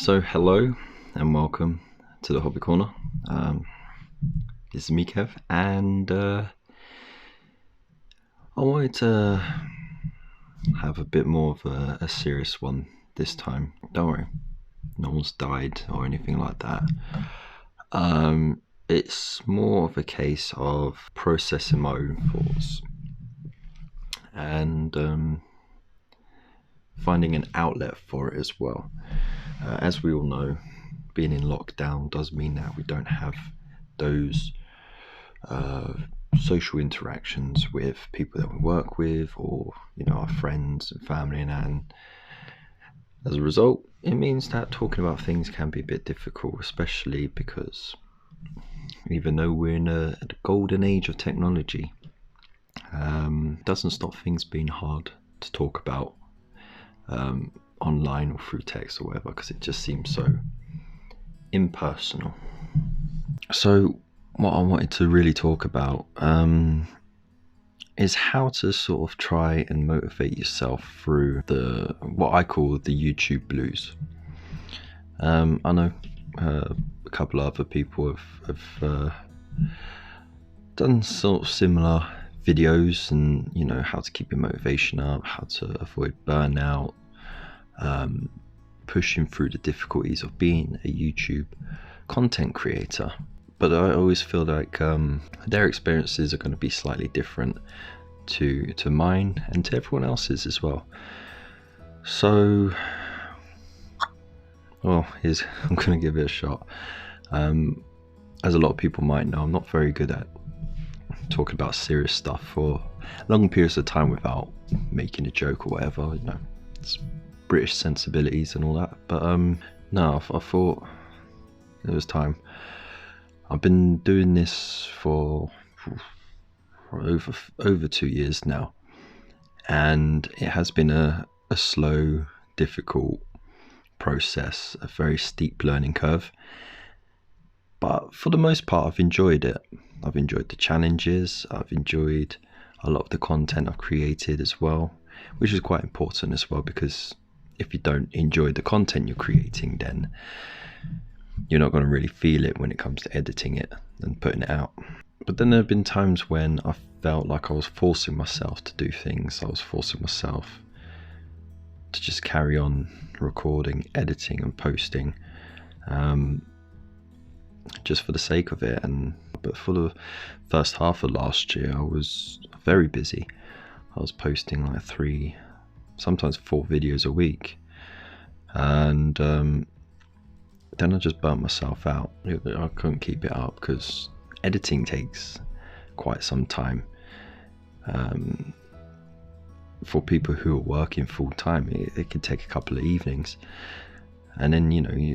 So hello and welcome to the Hobby Corner. This is me, Kev, and I wanted to have a bit more of a serious one this time. Don't worry, no one's died or anything like that. It's more of a case of processing my own thoughts and finding an outlet for it as well. As we all know, being in lockdown does mean that we don't have those social interactions with people that we work with, or our friends and family, and as a result, it means that talking about things can be a bit difficult, especially because even though we're in a golden age of technology, doesn't stop things being hard to talk about online or through text or whatever, because it just seems so impersonal. So what I wanted to really talk about is how to sort of try and motivate yourself through what I call the YouTube blues. I know a couple of other people have done sort of similar videos, and how to keep your motivation up, how to avoid burnout, pushing through the difficulties of being a YouTube content creator. But I always feel like their experiences are going to be slightly different to mine and to everyone else's as well. So, I'm going to give it a shot. As a lot of people might know, I'm not very good at talking about serious stuff for long periods of time without making a joke or whatever. It's British sensibilities and all that. But no, I thought it was time. I've been doing this for over 2 years now, and it has been a slow, difficult process, a very steep learning curve. But for the most part, I've enjoyed it. I've enjoyed the challenges. I've enjoyed a lot of the content I've created as well, which is quite important as well, because if you don't enjoy the content you're creating, then you're not going to really feel it when it comes to editing it and putting it out. But then there have been times when I felt like I was forcing myself to do things. I was forcing myself to just carry on recording, editing and posting, just for the sake of it. But for the first half of last year, I was very busy. I was posting like 3, sometimes 4 videos a week, and then I just burnt myself out. I couldn't keep it up because editing takes quite some time. For people who are working full time, it can take a couple of evenings, and then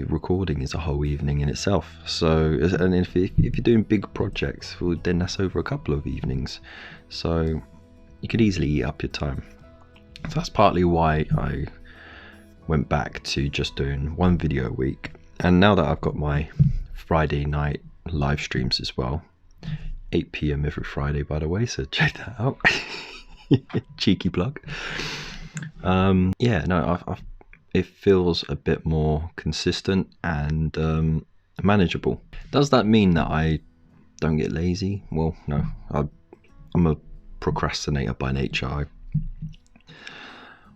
recording is a whole evening in itself. So, and if you're doing big projects, well, then that's over a couple of evenings. So you could easily eat up your time. So that's partly why I went back to just doing 1 video a week. And now that I've got my Friday night live streams as well, 8 p.m. every Friday, by the way, so check that out. Cheeky plug. It feels a bit more consistent and manageable. Does that mean that I don't get lazy? Well, no. I'm a procrastinator by nature.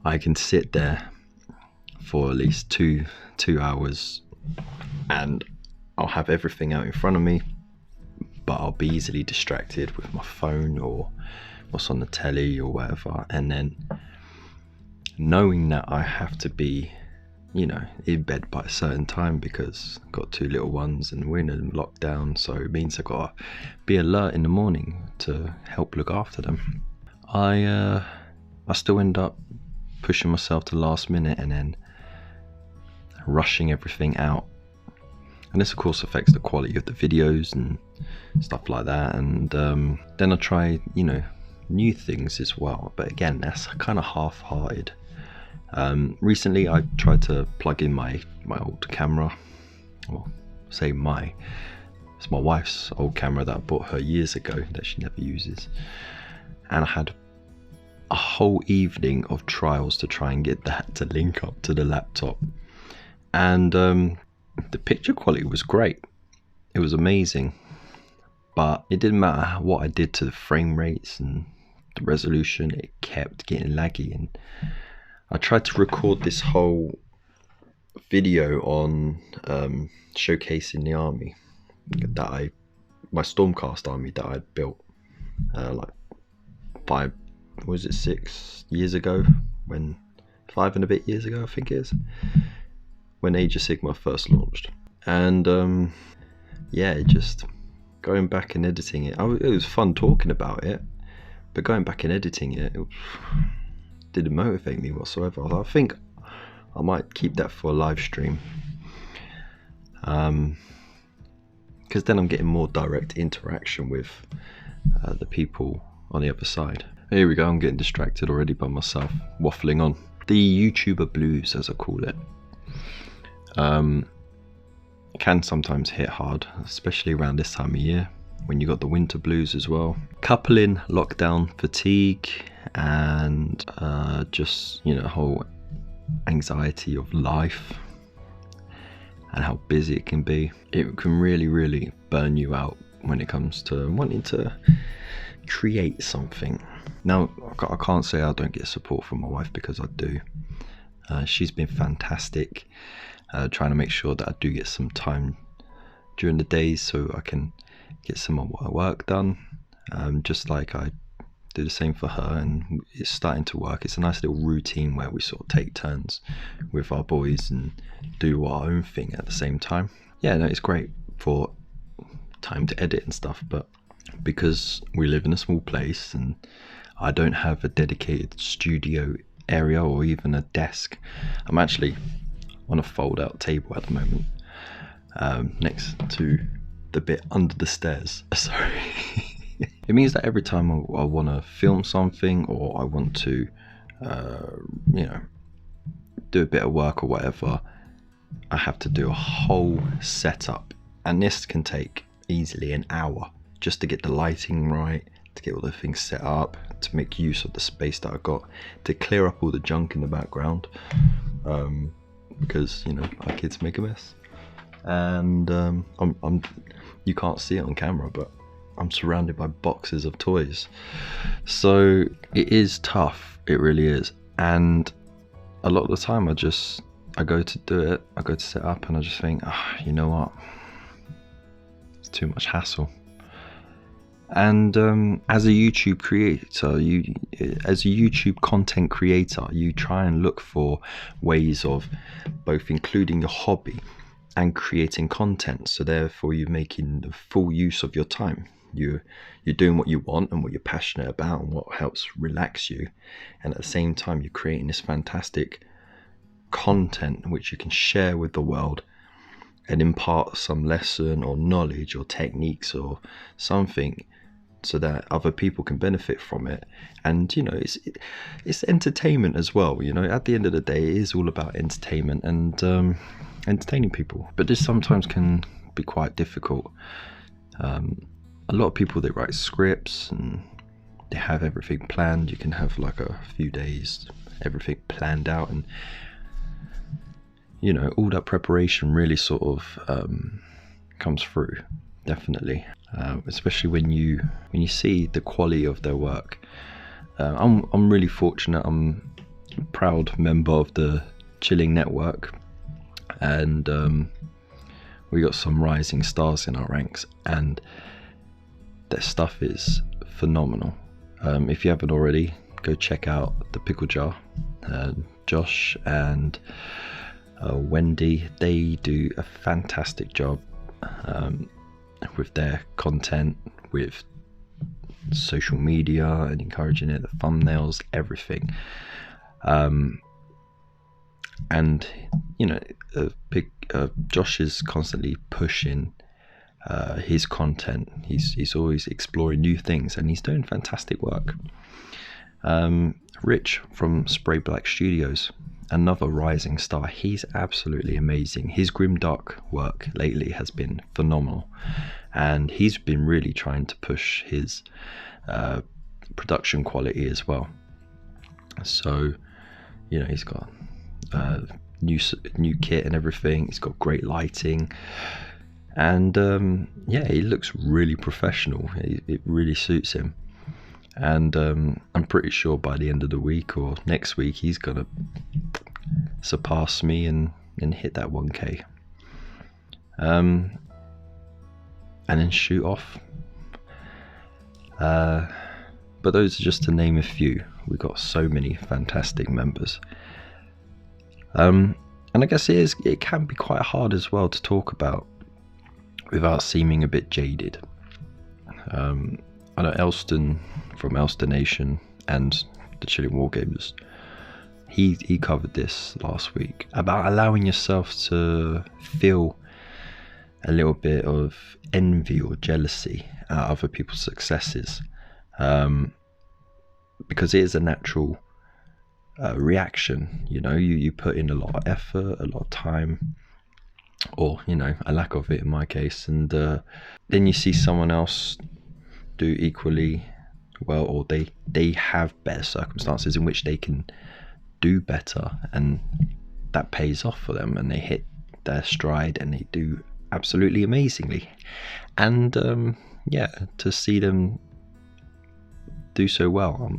I can sit there for at least two hours and I'll have everything out in front of me, but I'll be easily distracted with my phone or what's on the telly or whatever. And then knowing that I have to be in bed by a certain time because I've got 2 little ones and we're in a lockdown, so it means I've got to be alert in the morning to help look after them. I still end up pushing myself to the last minute and then rushing everything out, and this of course affects the quality of the videos and stuff like that. And then I try new things as well, but again, that's kind of half-hearted. Recently I tried to plug in my old camera, it's my wife's old camera that I bought her years ago that she never uses, and I had a whole evening of trials to try and get that to link up to the laptop. and the picture quality was great. It was amazing, but it didn't matter what I did to the frame rates and the resolution. It kept getting laggy, and I tried to record this whole video on showcasing the army that my Stormcast army that I'd built like 6 years ago, 5 and a bit years ago I think it is, when Age of Sigmar first launched. And yeah, just going back and editing it, it was fun talking about it, but going back and editing it didn't motivate me whatsoever. I think I might keep that for a live stream, because then I'm getting more direct interaction with the people on the other side. Here we go, I'm getting distracted already by myself waffling on. The YouTuber blues, as I call it, can sometimes hit hard, especially around this time of year when you got the winter blues as well. Coupling lockdown fatigue and just, you know, whole anxiety of life and how busy it can be. It can really burn you out when it comes to wanting to create something. Now, I can't say I don't get support from my wife, because I do. She's been fantastic, trying to make sure that I do get some time during the days so I can get some of my work done, just like I do the same for her, and it's starting to work. It's a nice little routine where we sort of take turns with our boys and do our own thing at the same time. Yeah, no, it's great for time to edit and stuff, but because we live in a small place and I don't have a dedicated studio area or even a desk, I'm actually on a fold out table at the moment, next to the bit under the stairs. Sorry. It means that every time I want to film something, or I want to you know, do a bit of work or whatever, I have to do a whole setup, and this can take easily an hour just to get the lighting right, to get all the things set up, to make use of the space that I got, to clear up all the junk in the background, because, you know, our kids make a mess. And you can't see it on camera, but I'm surrounded by boxes of toys, so it is tough. It really is. And a lot of the time I go to do it, I go to set up, and I just think, you know what, it's too much hassle. And as a YouTube creator, as a YouTube content creator, you try and look for ways of both including your hobby and creating content. So therefore, you're making the full use of your time. You're doing what you want and what you're passionate about and what helps relax you, and at the same time, you're creating this fantastic content which you can share with the world and impart some lesson or knowledge or techniques or something, so that other people can benefit from it. And, you know, it's entertainment as well. You know, at the end of the day, it is all about entertainment and entertaining people. But this sometimes can be quite difficult. A lot of people, they write scripts and they have everything planned. You can have like a few days, everything planned out, and, you know, all that preparation really sort of comes through, definitely. Especially when you see the quality of their work. I'm really fortunate. I'm a proud member of the Chilling Network, and we got some rising stars in our ranks, and their stuff is phenomenal. If you haven't already, go check out the Pickle Jar. Josh and Wendy, they do a fantastic job with their content, with social media and encouraging it, the thumbnails, everything. And, you know, Josh is constantly pushing his content. He's always exploring new things, and he's doing fantastic work. Rich from Spray Black Studios, another rising star. He's absolutely amazing. His grimdark work lately has been phenomenal, and he's been really trying to push his production quality as well. So, you know, he's got new kit and everything. He's got great lighting, and yeah, he looks really professional. It really suits him, and I'm pretty sure by the end of the week or next week he's gonna surpass me and hit that 1K, and then shoot off. But those are just to name a few. We've got so many fantastic members. And I guess it can be quite hard as well to talk about without seeming a bit jaded. I know Elston from Elston Nation and the Chilling Wargamers, he covered this last week about allowing yourself to feel a little bit of envy or jealousy at other people's successes, because it is a natural reaction. You put in a lot of effort, a lot of time, or a lack of it in my case, and then you see someone else do equally well, or they have better circumstances in which they can do better, and that pays off for them, and they hit their stride and they do absolutely amazingly. And yeah, to see them do so well,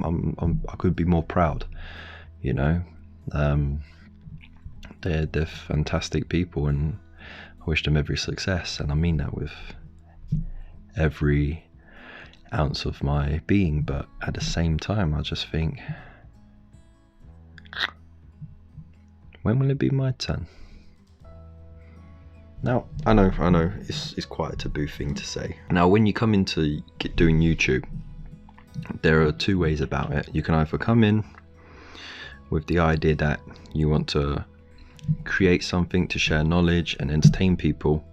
I could be more proud. They're fantastic people, and I wish them every success, and I mean that with every ounce of my being. But at the same time, I just think, when will it be my turn? Now, I know it's quite a taboo thing to say. Now, when you come into doing YouTube, there are two ways about it. You can either come in with the idea that you want to create something to share knowledge and entertain people,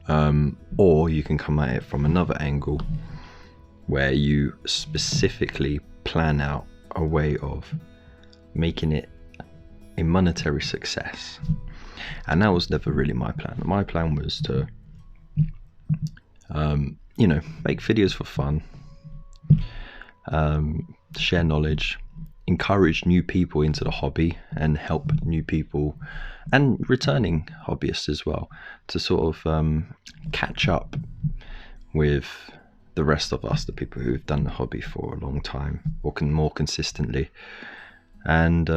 or you can come at it from another angle where you specifically plan out a way of making it a monetary success. And that was never really my plan. My plan was to make videos for fun, share knowledge, encourage new people into the hobby, and help new people and returning hobbyists as well to sort of catch up with the rest of us, the people who've done the hobby for a long time or can more consistently. And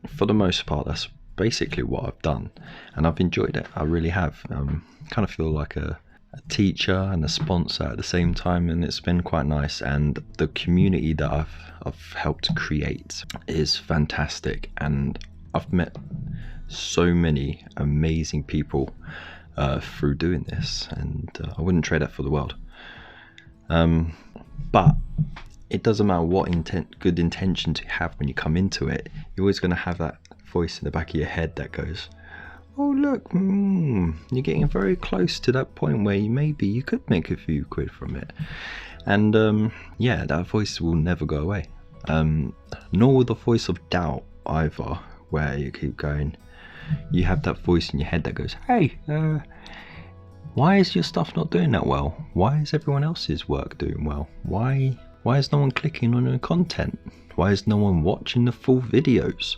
for the most part, that's basically what I've done, and I've enjoyed it. I really have. Kind of feel like a teacher and a sponsor at the same time, and it's been quite nice. And the community that I've helped create is fantastic, and I've met so many amazing people through doing this, and I wouldn't trade that for the world. But it doesn't matter what good intentions you have when you come into it. You're always going to have that voice in the back of your head that goes, oh look, you're getting very close to that point where you could make a few quid from it. And yeah, that voice will never go away, nor will the voice of doubt either, where you keep going, you have that voice in your head that goes, hey, why is your stuff not doing that well? Why is everyone else's work doing well? Why is no one clicking on your content? Why is no one watching the full videos?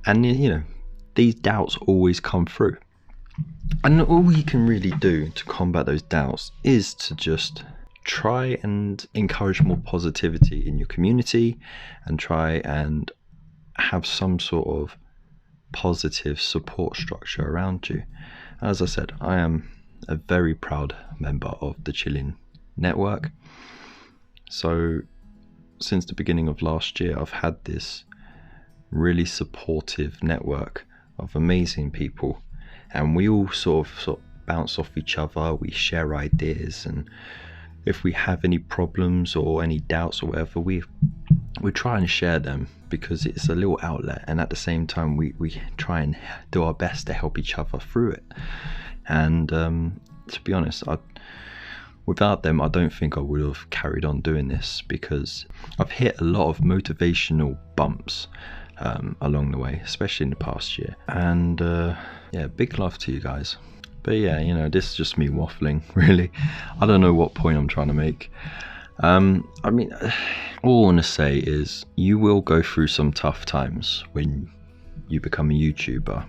And these doubts always come through, and all you can really do to combat those doubts is to just try and encourage more positivity in your community, and try and have some sort of positive support structure around you. As I said, I am a very proud member of the Chilling Network. So since the beginning of last year, I've had this really supportive network of amazing people, and we all sort of bounce off each other. We share ideas, and if we have any problems or any doubts or whatever, we try and share them, because it's a little outlet, and at the same time we try and do our best to help each other through it. And to be honest, without them, I don't think I would have carried on doing this, because I've hit a lot of motivational bumps along the way, especially in the past year. And yeah, big love to you guys. But yeah, this is just me waffling, really. I don't know what point I'm trying to make. I mean, all I want to say is you will go through some tough times when you become a YouTuber.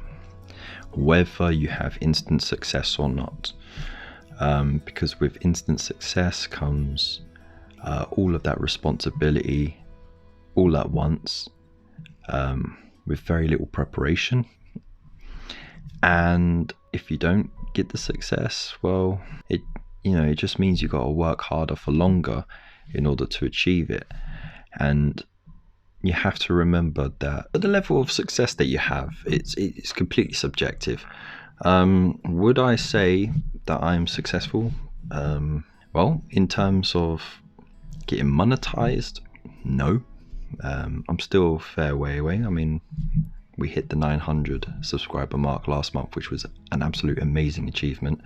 whether you have instant success or not. Because with instant success comes all of that responsibility all at once, with very little preparation. And if you don't get the success, well, it just means you got to work harder for longer in order to achieve it. And you have to remember that the level of success that you have, it's completely subjective. Would I say that I'm successful? Well, in terms of getting monetized, no. I'm still a fair way away. I mean, we hit the 900 subscriber mark last month, which was an absolute amazing achievement,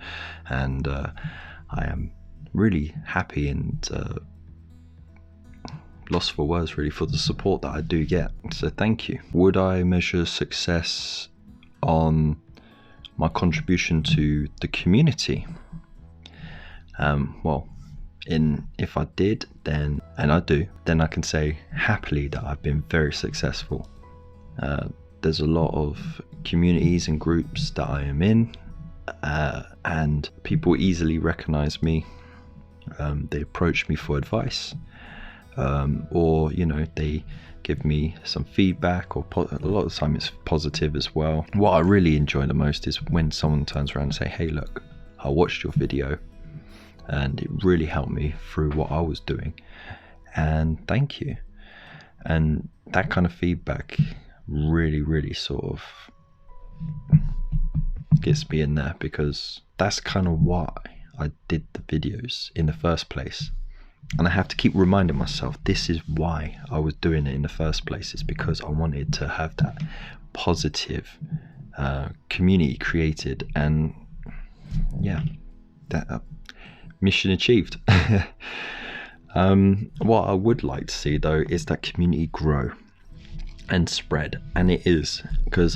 and I am really happy and lost for words really for the support that I do get, so thank you. Would I measure success on my contribution to the community? Well, if I did, then, and I do, then I can say happily that I've been very successful. There's a lot of communities and groups that I am in, and people easily recognize me. They approach me for advice, or they give me some feedback, or a lot of the time it's positive as well. What I really enjoy the most is when someone turns around and say, hey look, I watched your video and it really helped me through what I was doing, and thank you. And that kind of feedback really sort of gets me in there, because that's kind of why I did the videos in the first place. And I have to keep reminding myself, this is why I was doing it in the first place. It's because I wanted to have that positive community created, and yeah, that mission achieved. What I would like to see though is that community grow and spread, and it is, because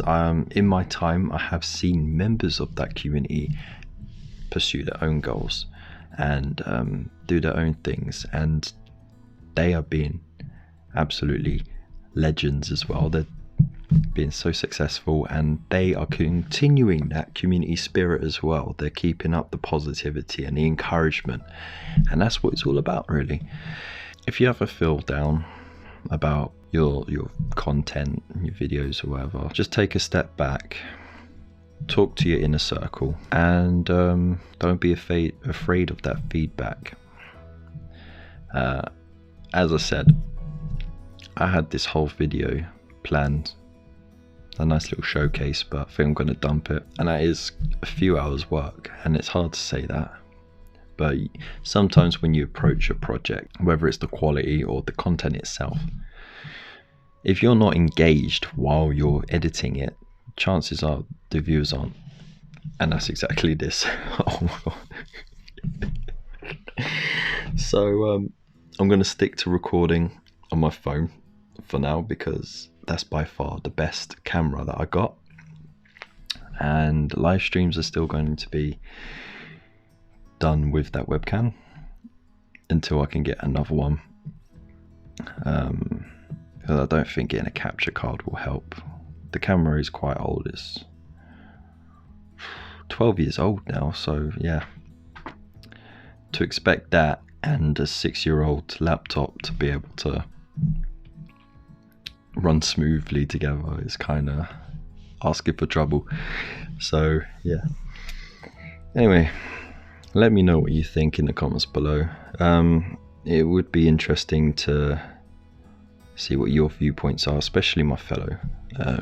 in my time I have seen members of that community pursue their own goals and do their own things, and they are being absolutely legends as well. They're being so successful, and they are continuing that community spirit as well. They're keeping up the positivity and the encouragement, and that's what it's all about really. If you ever feel down about your content, your videos or whatever, just take a step back, talk to your inner circle, and don't be afraid of that feedback. As I said, I had this whole video planned, a nice little showcase, but I think I'm going to dump it, and that is a few hours work, and it's hard to say that, but sometimes when you approach a project, whether it's the quality or the content itself, if you're not engaged while you're editing it, chances are the viewers aren't, and that's exactly this. Oh my god. So I'm going to stick to recording on my phone for now, because that's by far the best camera that I got, and live streams are still going to be done with that webcam until I can get another one, because I don't think getting a capture card will help. The camera is quite old, it's 12 years old now, so yeah, to expect that and a 6-year-old laptop to be able to run smoothly together is kind of asking for trouble. So yeah, anyway, let me know what you think in the comments below. It would be interesting to see what your viewpoints are, especially my fellow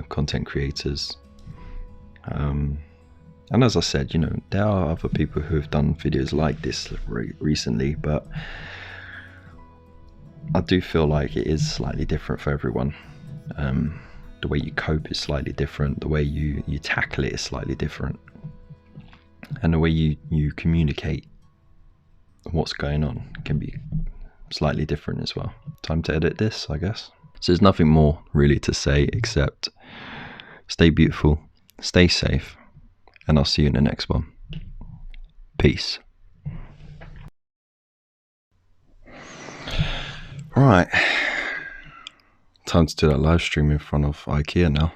content creators. And as I said, there are other people who have done videos like this recently, but I do feel like it is slightly different for everyone. The way you cope is slightly different, the way you tackle it is slightly different, and the way you communicate what's going on can be slightly different as well. Time to edit this, I guess. So there's nothing more really to say except stay beautiful, stay safe, and I'll see you in the next one. Peace. Right, time to do that live stream in front of IKEA now.